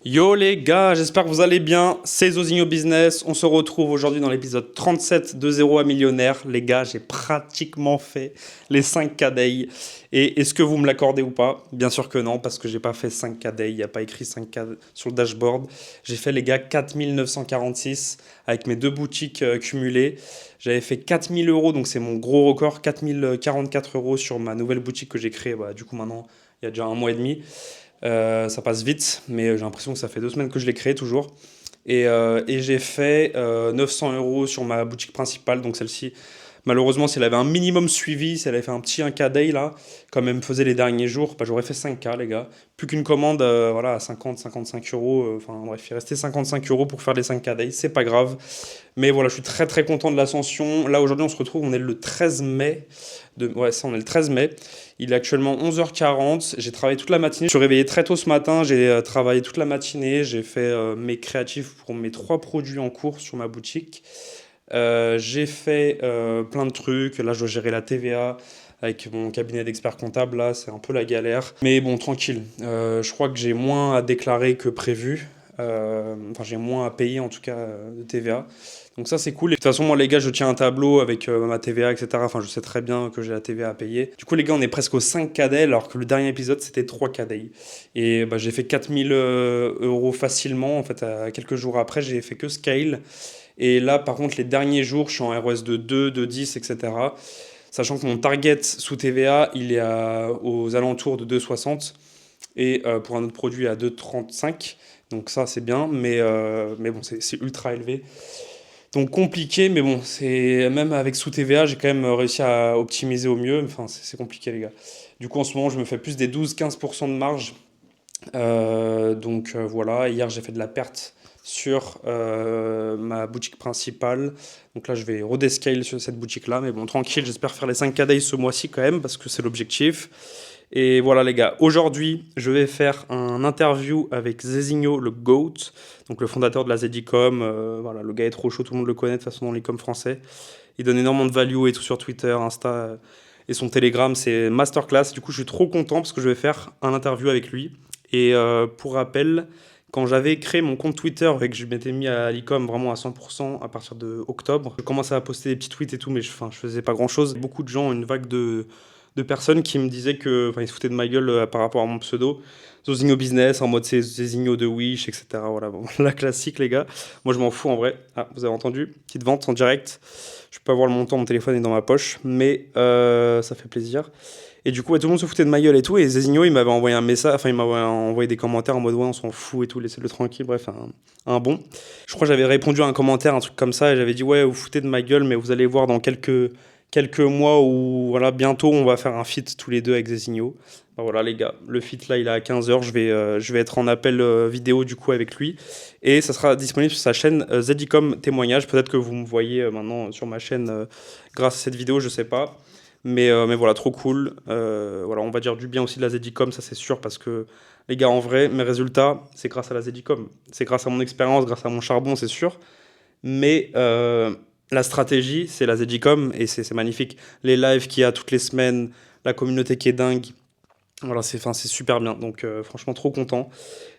Yo les gars, j'espère que vous allez bien. C'est Zozinho Business. On se retrouve aujourd'hui dans l'épisode 37 de Zéro à Millionnaire. Les gars, j'ai pratiquement fait les 5 KDI. Et est-ce que vous me l'accordez ou pas? Bien sûr que non, parce que j'ai pas fait 5 KDI. Il n'y a pas écrit 5 K sur le dashboard. J'ai fait les gars 4946 avec mes deux boutiques cumulées. J'avais fait 4000 euros, donc c'est mon gros record. 4044 euros sur ma nouvelle boutique que j'ai créée. Du coup, maintenant, il y a déjà un mois et demi. Ça passe vite, mais j'ai l'impression que ça fait 2 semaines que je l'ai créé toujours. Et j'ai fait 900 euros sur ma boutique principale, donc celle-ci. Malheureusement, si elle avait un minimum suivi, si elle avait fait un petit 1K day là, comme elle me faisait les derniers jours, j'aurais fait 5K les gars. Plus qu'une commande voilà, à 50-55 euros. Enfin bref, il restait 55 euros pour faire les 5K day, c'est pas grave. Mais voilà, je suis très très content de l'ascension. Là aujourd'hui, on se retrouve, on est le 13 mai. Ouais, ça, on est le 13 mai. Il est actuellement 11h40. J'ai travaillé toute la matinée. Je suis réveillé très tôt ce matin. J'ai travaillé toute la matinée. J'ai fait mes créatifs pour mes 3 produits en cours sur ma boutique. J'ai fait plein de trucs. Là, je dois gérer la TVA avec mon cabinet d'expert comptable. Là, c'est un peu la galère. Mais bon, tranquille. Je crois que j'ai moins à déclarer que prévu. Enfin, j'ai moins à payer en tout cas de TVA. Donc ça, c'est cool. Et de toute façon, moi, les gars, je tiens un tableau avec ma TVA, etc. Enfin, je sais très bien que j'ai la TVA à payer. Du coup, les gars, on est presque aux 5 KD, alors que le dernier épisode, c'était 3 KDI. Et j'ai fait 4000 euros facilement. En fait, quelques jours après, j'ai fait que Scale. Et là, par contre, les derniers jours, je suis en ROS de 2, de 10, etc. Sachant que mon target sous TVA, il est aux alentours de 2,60. Et pour un autre produit à 2,35. Donc ça, c'est bien. Mais bon, c'est ultra élevé. Donc compliqué, mais bon, c'est même avec sous TVA, j'ai quand même réussi à optimiser au mieux. Enfin, c'est compliqué, les gars. Du coup, en ce moment, je me fais plus des 12-15% de marge. Donc voilà, hier, j'ai fait de la perte sur ma boutique principale. Donc là, je vais redescale sur cette boutique-là. Mais bon, tranquille, j'espère faire les 5 KDI ce mois-ci quand même, parce que c'est l'objectif. Et voilà les gars, aujourd'hui je vais faire un interview avec Zezinho, le GOAT, donc le fondateur de la Zedicom. Voilà, le gars est trop chaud, tout le monde le connaît de toute façon dans l'e-com français. Il donne énormément de value et tout sur Twitter, Insta et son Telegram, c'est masterclass. Du coup je suis trop content parce que je vais faire un interview avec lui. Et pour rappel, quand j'avais créé mon compte Twitter et que je m'étais mis à l'e-com vraiment à 100% à partir de octobre, je commençais à poster des petits tweets et tout, mais je faisais pas grand chose. Beaucoup de gens ont une vague de personnes qui me disaient que, enfin, ils se foutaient de ma gueule par rapport à mon pseudo. Zozinho Business, en mode c'est Zozinho de Wish, etc. Voilà, bon, la classique, les gars. Moi, je m'en fous en vrai. Ah, vous avez entendu? Petite vente en direct. Je peux pas voir le montant, mon téléphone est dans ma poche, mais ça fait plaisir. Et du coup, ouais, tout le monde se foutait de ma gueule et tout. Et Zézinho, il m'avait envoyé un message, enfin, il m'avait envoyé des commentaires en mode ouais, on s'en fout et tout, laissez-le tranquille. Bref, un bon. Je crois que j'avais répondu à un commentaire, un truc comme ça, et j'avais dit ouais, vous foutez de ma gueule, mais vous allez voir dans quelques mois où voilà, bientôt on va faire un feat tous les deux avec Zézinho. Voilà les gars, le feat là il est à 15h, je vais être en appel vidéo du coup avec lui et ça sera disponible sur sa chaîne Zedicom témoignage. Peut-être que vous me voyez maintenant sur ma chaîne grâce à cette vidéo, je sais pas. Mais voilà, trop cool. Voilà, on va dire du bien aussi de la Zedicom, ça c'est sûr, parce que les gars, en vrai, mes résultats, c'est grâce à la Zedicom. C'est grâce à mon expérience, grâce à mon charbon, c'est sûr. Mais la stratégie, c'est la Zedicom et c'est magnifique. Les lives qu'il y a toutes les semaines, la communauté qui est dingue. Voilà, c'est super bien. Donc franchement, trop content.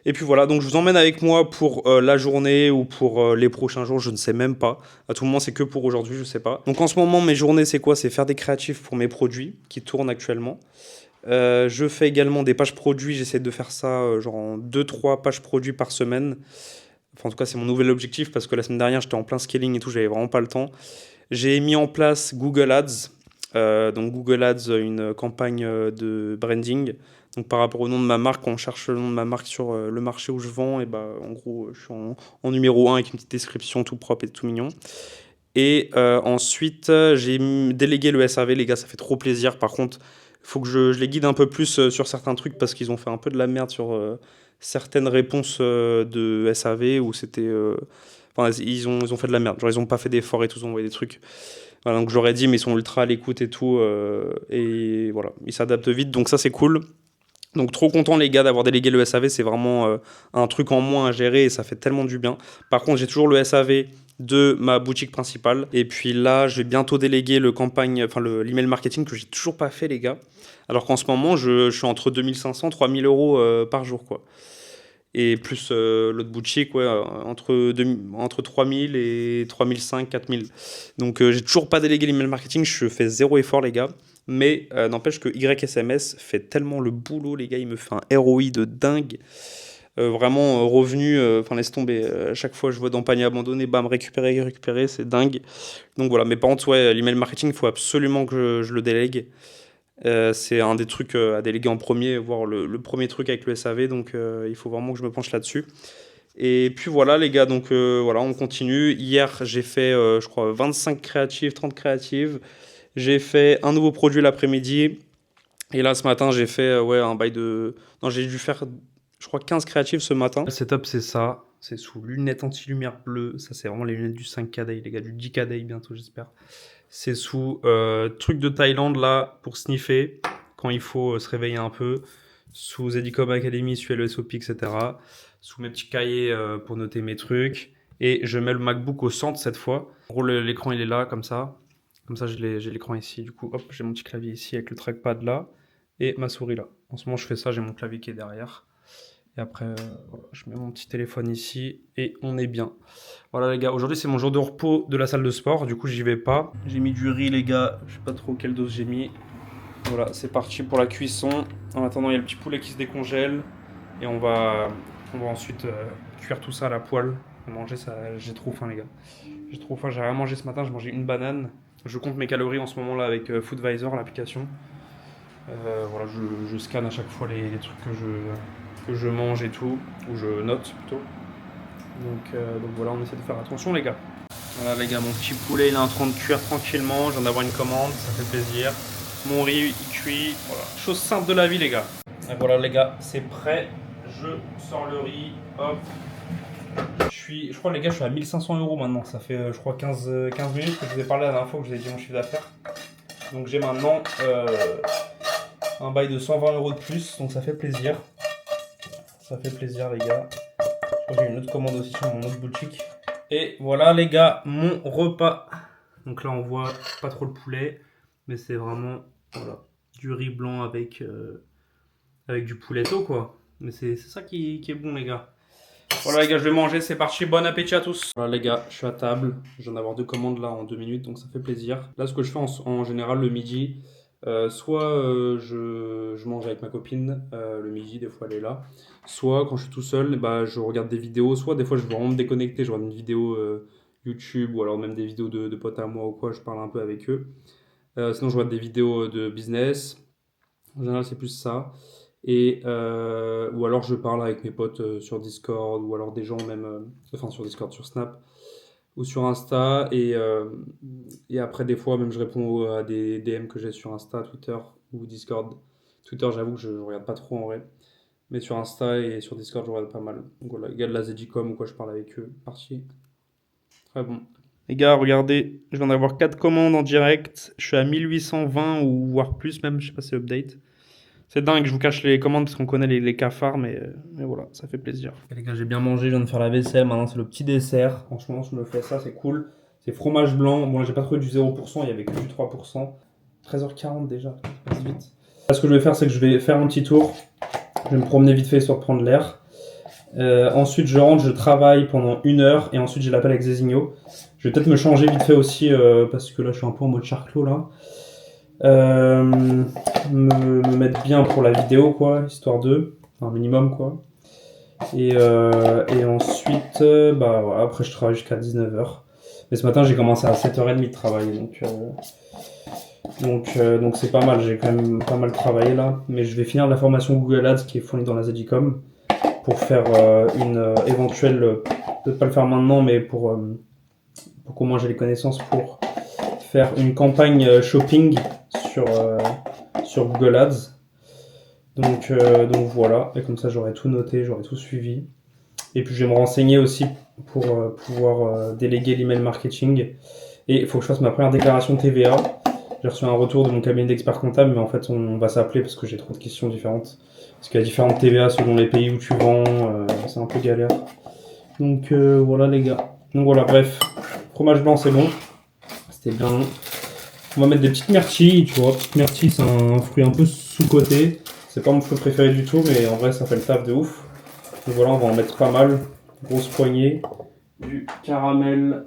Et puis voilà, donc je vous emmène avec moi pour la journée ou pour les prochains jours, je ne sais même pas. À tout moment, c'est que pour aujourd'hui, je sais pas. Donc en ce moment, mes journées, c'est quoi? C'est faire des créatifs pour mes produits qui tournent actuellement. Je fais également des pages produits, j'essaie de faire ça genre en 2-3 pages produits par semaine. Enfin, en tout cas, c'est mon nouvel objectif parce que la semaine dernière, j'étais en plein scaling et tout, j'avais vraiment pas le temps. J'ai mis en place Google Ads. Donc Google Ads, une campagne de branding. Donc par rapport au nom de ma marque, quand on cherche le nom de ma marque sur le marché où je vends, et bah en gros, je suis en numéro un avec une petite description tout propre et tout mignon. Et ensuite, j'ai délégué le SAV, les gars, ça fait trop plaisir. Par contre, il faut que je les guide un peu plus sur certains trucs parce qu'ils ont fait un peu de la merde sur certaines réponses de SAV où c'était. Enfin, ils ont fait de la merde. Genre, ils ont pas fait d'efforts et tout, ils ont envoyé des trucs. Voilà, donc j'aurais dit, mais ils sont ultra à l'écoute et tout. Et voilà, ils s'adaptent vite, donc ça c'est cool. Donc trop content les gars d'avoir délégué le SAV, c'est vraiment un truc en moins à gérer et ça fait tellement du bien. Par contre, j'ai toujours le SAV de ma boutique principale. Et puis là, je vais bientôt déléguer l'email marketing que j'ai toujours pas fait les gars. Alors qu'en ce moment, je suis entre 2500 3000 euros par jour quoi. Et plus l'autre boutique, ouais, entre 3000 et 3005, 4000. Donc j'ai toujours pas délégué l'email marketing, je fais zéro effort les gars. Mais n'empêche que YSMS fait tellement le boulot les gars, il me fait un ROI de dingue. Vraiment revenu, enfin laisse tomber. À chaque fois je vois dans panier abandonné, bam, récupérer, c'est dingue. Donc voilà, mais par contre, ouais, l'email marketing, il faut absolument que je le délègue. C'est un des trucs à déléguer en premier, voire le premier truc avec le SAV, donc il faut vraiment que je me penche là-dessus. Et puis voilà les gars, donc voilà, on continue. Hier, j'ai fait, je crois, 25 créatives, 30 créatives. J'ai fait un nouveau produit l'après-midi. Et là, ce matin, j'ai fait ouais, un bail de... Non, j'ai dû faire, je crois, 15 créatives ce matin. Le setup, c'est ça. C'est sous lunettes anti-lumière bleues. Ça, c'est vraiment les lunettes du 5K Day, les gars, du 10K Day bientôt, j'espère. C'est sous truc de Thaïlande, là, pour sniffer, quand il faut se réveiller un peu. Sous Edicom Academy, sous LSOP, etc. Sous mes petits cahiers pour noter mes trucs. Et je mets le MacBook au centre cette fois. En gros, l'écran, il est là, comme ça. Comme ça, j'ai l'écran ici. Du coup, hop, j'ai mon petit clavier ici avec le trackpad là. Et ma souris là. En ce moment, je fais ça, j'ai mon clavier qui est derrière. Et après, voilà, je mets mon petit téléphone ici et on est bien. Voilà les gars, aujourd'hui c'est mon jour de repos de la salle de sport, du coup j'y vais pas. J'ai mis du riz les gars, je sais pas trop quelle dose j'ai mis. Voilà, c'est parti pour la cuisson. En attendant, il y a le petit poulet qui se décongèle. Et on va ensuite cuire tout ça à la poêle. Manger ça, j'ai trop faim les gars. J'ai trop faim, j'ai rien mangé ce matin, j'ai mangé une banane. Je compte mes calories en ce moment là avec Foodvisor, l'application. Voilà, je scanne à chaque fois les trucs que je mange et tout, ou je note plutôt. Donc voilà, on essaie de faire attention les gars. Voilà les gars, mon petit poulet il est en train de cuire tranquillement, je viens d'avoir une commande, ça fait plaisir. Mon riz il cuit, voilà, chose simple de la vie les gars. Et voilà les gars, c'est prêt, je sors le riz, hop. Je crois les gars, je suis à 1500 € maintenant, ça fait je crois 15 minutes que je vous ai parlé la dernière fois que je vous ai dit mon chiffre d'affaires. Donc j'ai maintenant un bail de 120 € de plus, donc ça fait plaisir. Ça fait plaisir les gars. Je crois que j'ai une autre commande aussi sur mon autre boutique. Et voilà les gars, mon repas. Donc là on voit pas trop le poulet, mais c'est vraiment voilà, du riz blanc avec du pouletto quoi. Mais c'est ça qui est bon les gars. Voilà les gars, je vais manger, c'est parti, bon appétit à tous. Voilà les gars, je suis à table, je viens d'avoir 2 commandes là en 2 minutes, donc ça fait plaisir. Là ce que je fais en général le midi, soit je mange avec ma copine le midi, des fois elle est là. Soit quand je suis tout seul, bah, je regarde des vidéos, soit des fois je veux vraiment me déconnecter, je regarde une vidéo YouTube ou alors même des vidéos de potes à moi ou quoi, je parle un peu avec eux. Sinon je regarde des vidéos de business, en général c'est plus ça. Et, ou alors je parle avec mes potes sur Discord ou alors des gens même, enfin sur Discord, sur Snap ou sur Insta. Et après des fois même je réponds à des DM que j'ai sur Insta, Twitter ou Discord. Twitter j'avoue que je regarde pas trop en vrai. Mais sur Insta et sur Discord, je regarde pas mal. Donc voilà, les gars de la Zedicom ou quoi, je parle avec eux. Parti. Très bon. Les gars, regardez, je viens d'avoir 4 commandes en direct. Je suis à 1820 ou voire plus même, je sais pas si c'est update. C'est dingue, je vous cache les commandes parce qu'on connaît les cafards, mais voilà, ça fait plaisir. Et les gars, j'ai bien mangé, je viens de faire la vaisselle. Maintenant, c'est le petit dessert. Franchement, je me fais ça, c'est cool. C'est fromage blanc. Bon, là, j'ai pas trouvé du 0%, il y avait que du 3%. 13h40 déjà, ça passe vite. Là, ce que je vais faire, c'est que je vais faire un petit tour. Je vais me promener vite fait histoire de prendre l'air. Ensuite, je rentre, je travaille pendant 1 heure et ensuite j'ai l'appel avec Zézigno. Je vais peut-être me changer vite fait aussi parce que là je suis un peu en mode charclos là. Me mettre bien pour la vidéo quoi, histoire de, un minimum quoi. Et ensuite, bah voilà, après je travaille jusqu'à 19h. Mais ce matin j'ai commencé à 7h30 de travail donc c'est pas mal, j'ai quand même pas mal travaillé là. Mais je vais finir la formation Google Ads qui est fournie dans la Zedicom pour faire une éventuelle, peut-être pas le faire maintenant, mais pour qu'au moins j'ai les connaissances pour faire une campagne shopping sur Google Ads. Donc voilà, et comme ça j'aurai tout noté, j'aurai tout suivi. Et puis je vais me renseigner aussi pour pouvoir déléguer l'email marketing. Et il faut que je fasse ma première déclaration TVA. J'ai reçu un retour de mon cabinet d'expert comptable, mais en fait on va s'appeler parce que j'ai trop de questions différentes. Parce qu'il y a différentes TVA selon les pays où tu vends, c'est un peu galère. Donc voilà les gars. Donc voilà, bref, fromage blanc c'est bon, c'était bien. On va mettre des petites myrtilles, tu vois. Petites myrtilles c'est un fruit un peu sous-coté. C'est pas mon fruit préféré du tout, mais en vrai ça fait le taf de ouf. Donc voilà, on va en mettre pas mal. Grosse poignée. Du caramel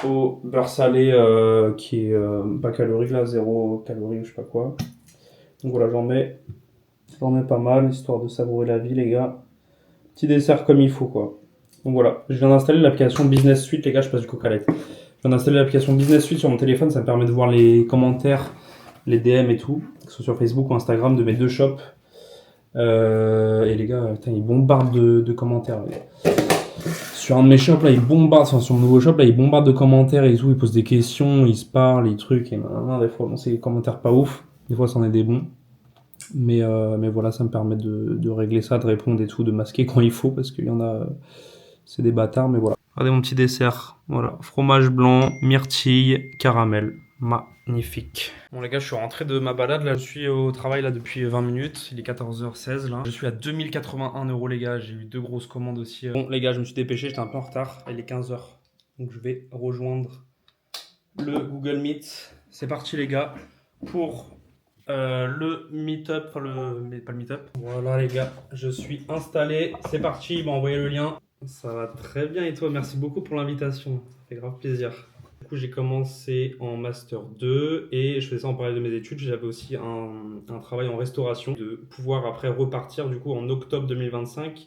au beurre salé qui est pas calorique là, 0 calories ou je sais pas quoi. Donc voilà, j'en mets pas mal, histoire de savourer la vie les gars. Petit dessert comme il faut quoi. Donc voilà, je viens d'installer l'application Business Suite les gars, je passe du coq à l'être. Je viens d'installer l'application Business Suite sur mon téléphone, ça me permet de voir les commentaires, les DM et tout, que ce soit sur Facebook ou Instagram de mes deux shops. Et les gars, putain, ils bombardent de commentaires. Les gars. Sur un de mes shops, là, ils bombardent, enfin, sur mon nouveau shop, là, ils bombardent de commentaires et tout, ils posent des questions, ils se parlent, les trucs, et des fois, bon, c'est des commentaires pas ouf, des fois, c'en est des bons. Mais voilà, ça me permet de régler ça, de répondre et tout, de masquer quand il faut, parce qu'il y en a, c'est des bâtards, mais voilà. Regardez mon petit dessert, voilà, fromage blanc, myrtille, caramel, magnifique. Bon les gars, je suis rentré de ma balade, là, je suis au travail là depuis 20 minutes, il est 14h16 là. Je suis à 2081 € les gars, j'ai eu 2 grosses commandes aussi. Bon les gars, je me suis dépêché, j'étais un peu en retard, il est 15h. Donc je vais rejoindre le Google Meet. C'est parti les gars, pour le meet-up, pas le meet-up. Voilà les gars, je suis installé, c'est parti, il m'a envoyé le lien. Ça va très bien et toi, merci beaucoup pour l'invitation, ça fait grave plaisir. Du coup, j'ai commencé en Master 2 et je faisais ça en parallèle de mes études. J'avais aussi un travail en restauration, de pouvoir après repartir du coup en octobre 2025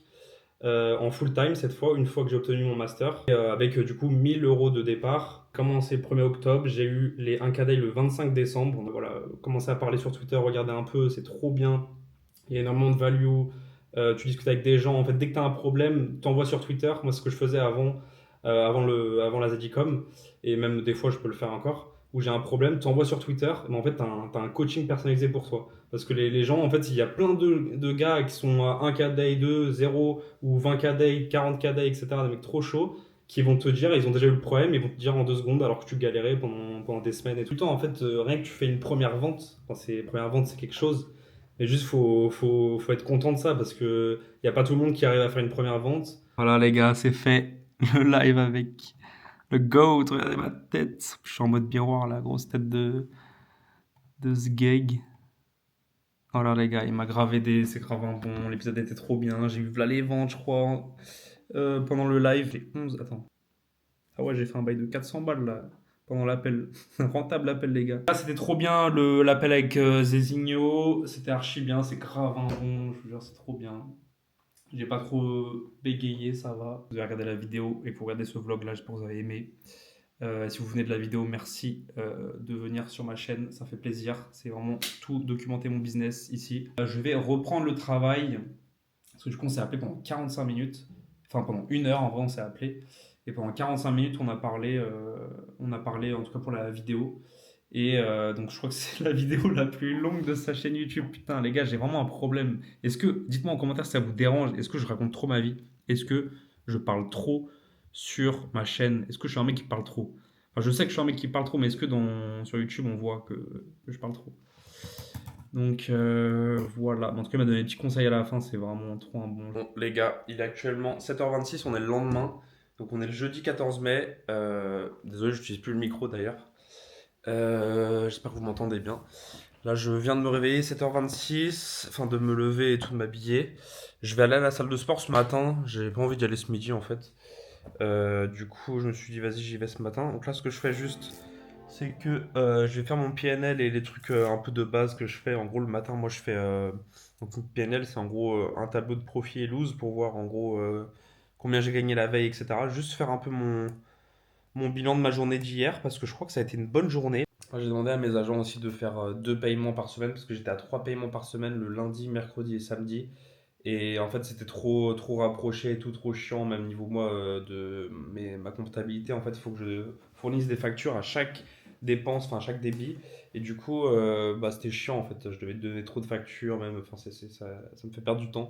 en full time cette fois, une fois que j'ai obtenu mon master, avec du coup 1000 € de départ. Commencé le 1er octobre, j'ai eu les 1K Day le 25 décembre. Donc, voilà, commencé à parler sur Twitter, regarder un peu, c'est trop bien. Il y a énormément de value. Tu discutes avec des gens. En fait, dès que tu as un problème, t'envoies sur Twitter. Moi, c'est ce que je faisais avant la Zedicom. Et même des fois, je peux le faire encore. Où j'ai un problème, t'envoies sur Twitter. Mais en fait, t'as un coaching personnalisé pour toi. Parce que les gens, en fait, il y a plein de gars qui sont à 1K day, 2, 0 ou 20K day, 40K day, etc. Des mecs trop chauds qui vont te dire, ils ont déjà eu le problème, ils vont te dire en 2 secondes alors que tu galérais pendant des semaines et tout le temps. En fait, rien que tu fais une première vente, première vente, c'est quelque chose. Mais juste, faut être content de ça parce que il n'y a pas tout le monde qui arrive à faire une première vente. Voilà, les gars, c'est fait. Le live avec le GOAT. Regardez ma tête. Je suis en mode miroir, la grosse tête de Sgeg. Voilà, les gars, il m'a gravé c'est grave un bon. L'épisode était trop bien. J'ai vu là les ventes, je crois, pendant le live. Les 11. Attends. Ah ouais, j'ai fait un bail de 400 balles là. Pendant l'appel. Rentable appel, les gars. Ah, c'était trop bien l'appel avec Zézinho. C'était archi bien. C'est grave un bon. Je vous jure, c'est trop bien. J'ai pas trop bégayé, ça va. Vous avez regardé la vidéo et que vous regardez ce vlog là, j'espère que vous avez aimé. Si vous venez de la vidéo, merci de venir sur ma chaîne, ça fait plaisir. C'est vraiment tout documenter mon business ici. Je vais reprendre le travail parce que du coup, on s'est appelé pendant 45 minutes. Enfin, pendant 1 heure en vrai, on s'est appelé. Et pendant 45 minutes, on a parlé en tout cas pour la vidéo. Et donc je crois que c'est la vidéo la plus longue de sa chaîne YouTube. Putain les gars, j'ai vraiment un problème. Dites-moi en commentaire si ça vous dérange, est-ce que je raconte trop ma vie? Est-ce que je parle trop sur ma chaîne? Est-ce que je suis un mec qui parle trop? Enfin, je sais que je suis un mec qui parle trop, mais est-ce que sur YouTube on voit que je parle trop? Donc voilà. En tout cas, il m'a donné des petits conseils à la fin, c'est vraiment trop un bon. Bon, les gars, il est actuellement 7h26, on est le lendemain. Donc on est le jeudi 14 mai. Désolé, je n'utilise plus le micro d'ailleurs. J'espère que vous m'entendez bien. Là, je viens de me réveiller 7h26, enfin de me lever et tout, de m'habiller. Je vais aller à la salle de sport ce matin. J'ai pas envie d'y aller ce midi en fait. Du coup, je me suis dit, vas-y, j'y vais ce matin. Donc là, ce que je fais juste, c'est que je vais faire mon PNL et les trucs un peu de base que je fais. En gros, le matin, moi, je fais. Donc, le PNL, c'est en gros un tableau de profit et loose pour voir en gros combien j'ai gagné la veille, etc. Juste faire un peu mon bilan de ma journée d'hier parce que je crois que ça a été une bonne journée. J'ai demandé à mes agents aussi de faire 2 paiements par semaine parce que j'étais à 3 paiements par semaine le lundi, mercredi et samedi. Et en fait, c'était trop rapproché et tout, trop chiant, même niveau moi, ma comptabilité. En fait, il faut que je fournisse des factures à chaque dépense, enfin à chaque débit. Et du coup, bah, c'était chiant en fait. Je devais donner trop de factures, même. Enfin, ça me fait perdre du temps.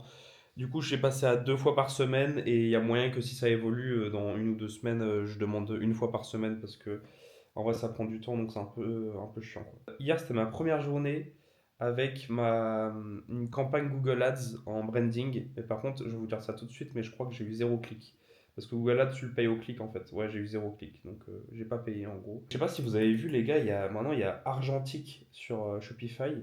Du coup, j'ai passé à 2 fois par semaine et il y a moyen que si ça évolue dans 1 ou 2 semaines, je demande 1 fois par semaine parce que en vrai, ça prend du temps, donc c'est un peu chiant, quoi. Hier, c'était ma première journée avec une campagne Google Ads en branding. Et par contre, je vais vous dire ça tout de suite, mais je crois que j'ai eu 0 clic. Parce que Google Ads, tu le payes au clic en fait. Ouais, j'ai eu 0 clic, donc j'ai pas payé en gros. Je sais pas si vous avez vu, les gars, maintenant il y a Argentique sur Shopify.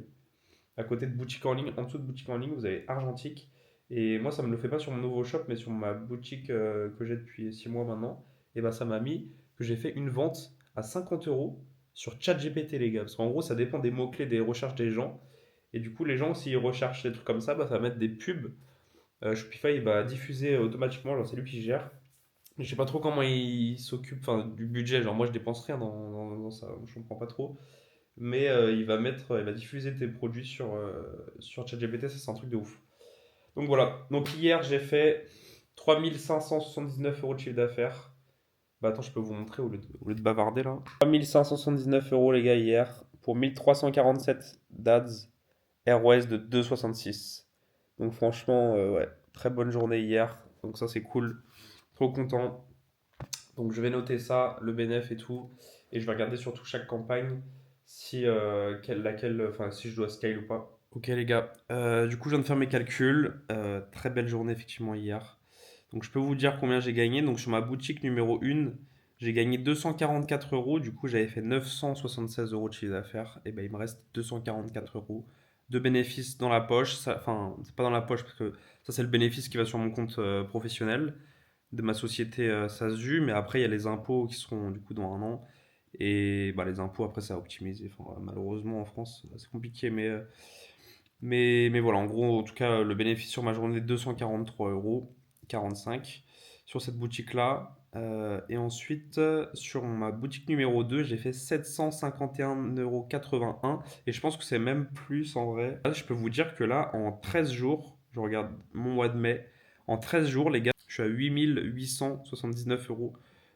À côté de boutique en ligne, en dessous de boutique en ligne, vous avez Argentique. Et moi, ça me le fait pas sur mon nouveau shop, mais sur ma boutique que j'ai depuis 6 mois maintenant. Et bah, ça m'a mis que j'ai fait une vente à 50 euros sur ChatGPT, les gars. Parce qu'en gros, ça dépend des mots-clés, des recherches des gens. Et du coup, les gens, s'ils recherchent des trucs comme ça, bah, ça va mettre des pubs. Shopify, il va diffuser automatiquement, genre c'est lui qui gère. Je sais pas trop comment il s'occupe enfin, du budget. Genre, moi, je dépense rien dans ça. Je comprends pas trop. Mais il va diffuser tes produits sur ChatGPT. Ça, c'est un truc de ouf. Donc voilà. Donc hier, j'ai fait 3579 euros de chiffre d'affaires. Bah attends, je peux vous montrer au lieu de bavarder là. 3579 euros, les gars, hier. Pour 1347 d'ADS. ROS de 2,66. Donc franchement, ouais, très bonne journée hier. Donc ça, c'est cool. Trop content. Donc je vais noter ça, le bénéf et tout, et je vais regarder surtout chaque campagne si enfin si je dois scale ou pas. Ok les gars, du coup je viens de faire mes calculs. Très belle journée effectivement hier. Donc je peux vous dire combien j'ai gagné. Donc sur ma boutique numéro 1, j'ai gagné 244 euros. Du coup j'avais fait 976 euros de chiffre d'affaires. Et ben il me reste 244 euros de bénéfices dans la poche. Enfin c'est pas dans la poche parce que ça c'est le bénéfice qui va sur mon compte professionnel de ma société SASU, mais après il y a les impôts qui seront du coup dans un an. Et bah, les impôts après ça a optimisé. Enfin, malheureusement en France c'est compliqué, mais voilà, en gros en tout cas le bénéfice sur ma journée 243 euros 45 sur cette boutique là. Et ensuite sur ma boutique numéro 2 j'ai fait 751,81 euros et je pense que c'est même plus en vrai. Là, je peux vous dire que là en 13 jours, je regarde mon mois de mai, en 13 jours les gars, je suis à 8879 euros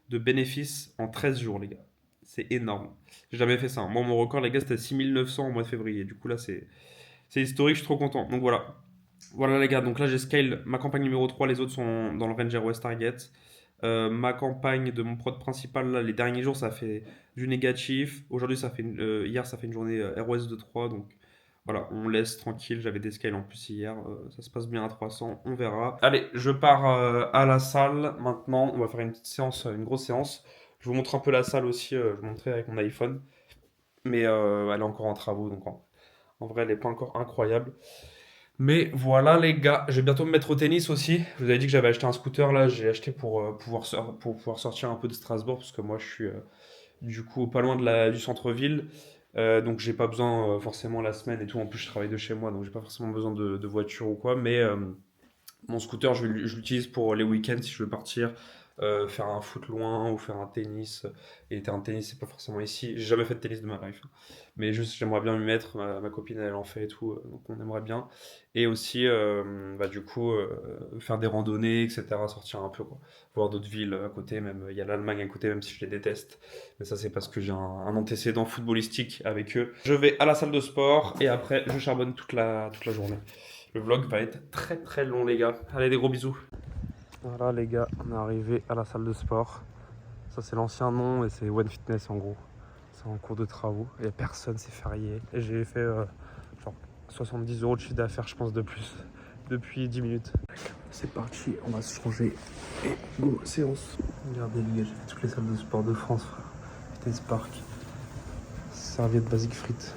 de bénéfices en 13 jours les gars. C'est énorme. J'ai jamais fait ça, hein. Moi mon record les gars c'était 6900 au mois de février. Du coup là c'est historique, je suis trop content. Donc voilà. Voilà les gars, donc là j'ai scale ma campagne numéro 3, les autres sont dans le Ranger West Target. Ma campagne de mon prod principal, là, les derniers jours, ça fait du négatif. Aujourd'hui, hier, ça fait une journée ROS de 3. Donc voilà, on laisse tranquille. J'avais des scales en plus hier. Ça se passe bien à 300. On verra. Allez, je pars à la salle maintenant. On va faire une petite séance, une grosse séance. Je vous montre un peu la salle aussi. Je vous montrerai avec mon iPhone. Mais elle est encore en travaux. Donc en vrai, elle n'est pas encore incroyable. Mais voilà les gars, je vais bientôt me mettre au tennis aussi. Je vous avais dit que j'avais acheté un scooter là, j'ai acheté pour pouvoir sortir un peu de Strasbourg parce que moi je suis du coup pas loin du centre-ville. Donc j'ai pas besoin forcément la semaine et tout. En plus je travaille de chez moi donc j'ai pas forcément besoin de voiture ou quoi. Mais mon scooter, je l'utilise pour les week-ends si je veux partir, faire un foot loin ou faire un tennis. Et un tennis, c'est pas forcément ici. J'ai jamais fait de tennis de ma life, hein. Mais juste, j'aimerais bien m'y mettre. Ma copine, elle en fait et tout. Donc, on aimerait bien. Et aussi, bah, du coup, faire des randonnées, etc. Sortir un peu, quoi. Voir d'autres villes à côté. Même, il y a l'Allemagne à côté, même si je les déteste. Mais ça, c'est parce que j'ai un antécédent footballistique avec eux. Je vais à la salle de sport et après, je charbonne toute la journée. Le vlog va être très très long les gars. Allez, des gros bisous. Voilà les gars, on est arrivé à la salle de sport. Ça c'est l'ancien nom et c'est One Fitness en gros. C'est en cours de travaux. Il n'y a personne, c'est férié. Et j'ai fait genre 70 euros de chiffre d'affaires je pense de plus depuis 10 minutes. C'est parti, on va se changer et go, séance. Regardez les gars, j'ai fait toutes les salles de sport de France frère. Fitness Park, serviette basique frites.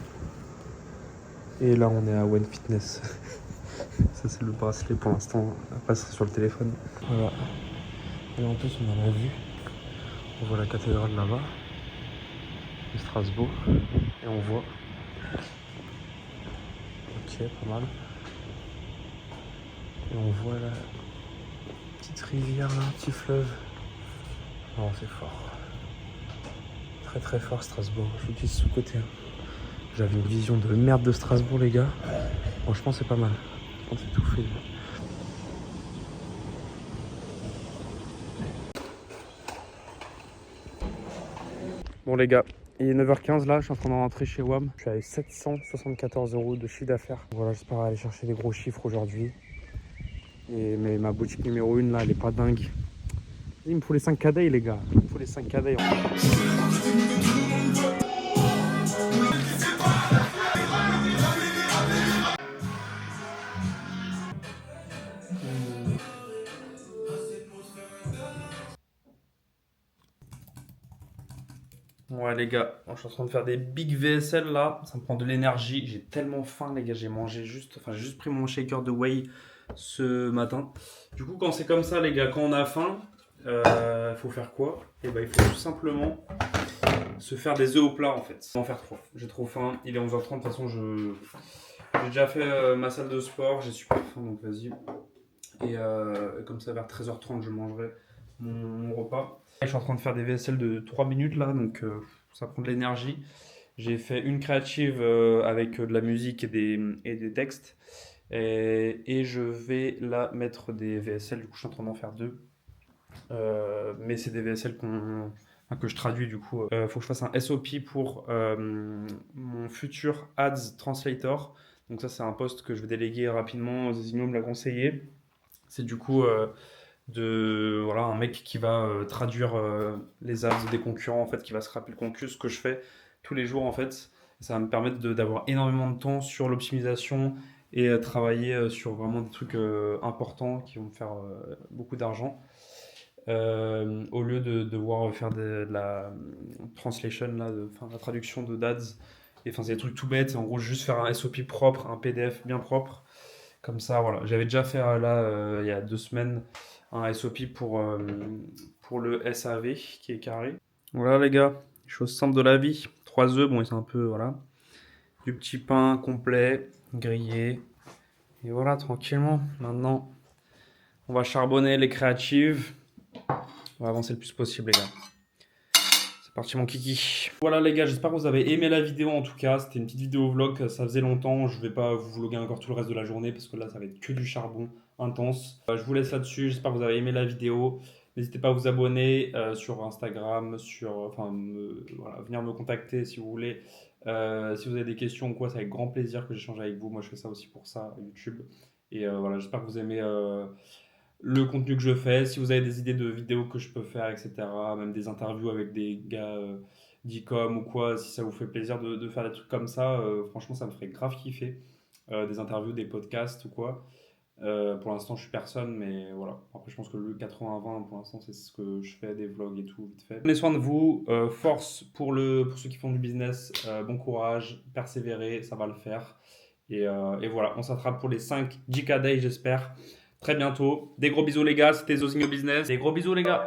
Et là on est à One Fitness. Ça c'est le bracelet pour l'instant, après c'est sur le téléphone. Voilà. Et en plus on a la vue. On voit la cathédrale là-bas, de Strasbourg. Et on voit. Ok, pas mal. Et on voit la petite rivière là, un petit fleuve. Non, c'est fort. Très très fort Strasbourg. Je vous dis sous-côté. J'avais une vision de merde de Strasbourg les gars. Franchement c'est pas mal. On s'est tout fait. Bon les gars, il est 9h15 là, je suis en train de rentrer chez WAM. Je suis avec 774 euros de chiffre d'affaires. Voilà, j'espère aller chercher des gros chiffres aujourd'hui. Mais ma boutique numéro 1 là, elle est pas dingue. Il me faut les 5 KD les gars. Il me faut les 5 KD. Ouais les gars, je suis en train de faire des big VSL là, ça me prend de l'énergie, j'ai tellement faim les gars, j'ai juste pris mon shaker de whey ce matin. Du coup, quand c'est comme ça, les gars, quand on a faim, faut faire quoi? Et ben, il faut tout simplement se faire des œufs au plat en fait. En faire trois. J'ai trop faim. Il est 11h30. De toute façon, j'ai déjà fait ma salle de sport. J'ai super faim, donc vas-y. Et comme ça, vers 13h30, je mangerai mon repas. Je suis en train de faire des vaisselles de 3 minutes là, donc ça prend de l'énergie. J'ai fait une créative avec de la musique et des textes. Et je vais là mettre des VSL, du coup je suis en train d'en faire deux. Mais c'est des VSL que je traduis du coup. Faut que je fasse un SOP pour mon futur Ads Translator. Donc ça c'est un poste que je vais déléguer rapidement. Zizino me l'a conseillé. C'est du coup voilà, un mec qui va traduire les ads des concurrents, en fait, qui va se rappeler le concu, ce que je fais tous les jours en fait. Ça va me permettre d'avoir énormément de temps sur l'optimisation et travailler sur vraiment des trucs importants qui vont me faire beaucoup d'argent. Au lieu de devoir faire de la translation, là, la traduction de DADS, et enfin c'est des trucs tout bêtes, c'est en gros juste faire un SOP propre, un PDF bien propre, comme ça voilà. J'avais déjà fait là il y a 2 semaines un SOP pour le SAV qui est carré. Voilà les gars, chose simple de la vie. 3 œufs, bon c'est un peu voilà. Du petit pain complet, grillé. Et voilà, tranquillement. Maintenant, on va charbonner les créatives. On va avancer le plus possible les gars. C'est parti mon kiki. Voilà les gars, j'espère que vous avez aimé la vidéo en tout cas. C'était une petite vidéo vlog, ça faisait longtemps. Je vais pas vous vlogger encore tout le reste de la journée parce que là ça va être que du charbon intense. Je vous laisse là-dessus, j'espère que vous avez aimé la vidéo. N'hésitez pas à vous abonner sur Instagram, voilà, venir me contacter si vous voulez. Si vous avez des questions ou quoi, c'est avec grand plaisir que j'échange avec vous. Moi je fais ça aussi pour ça, YouTube. Et voilà, j'espère que vous aimez le contenu que je fais. Si vous avez des idées de vidéos que je peux faire, etc., même des interviews avec des gars d'e-com ou quoi, si ça vous fait plaisir de faire des trucs comme ça, franchement, ça me ferait grave kiffer. Des interviews, des podcasts ou quoi. Pour l'instant, je suis personne, mais voilà. Après, je pense que le 80-20, pour l'instant, c'est ce que je fais, des vlogs et tout, vite fait. Prenez soin de vous, force pour ceux qui font du business, bon courage, persévérez, ça va le faire. Et voilà, on s'attrape pour les 5 10K Day, j'espère très bientôt. Des gros bisous les gars, c'était Zosigno Business. Des gros bisous les gars.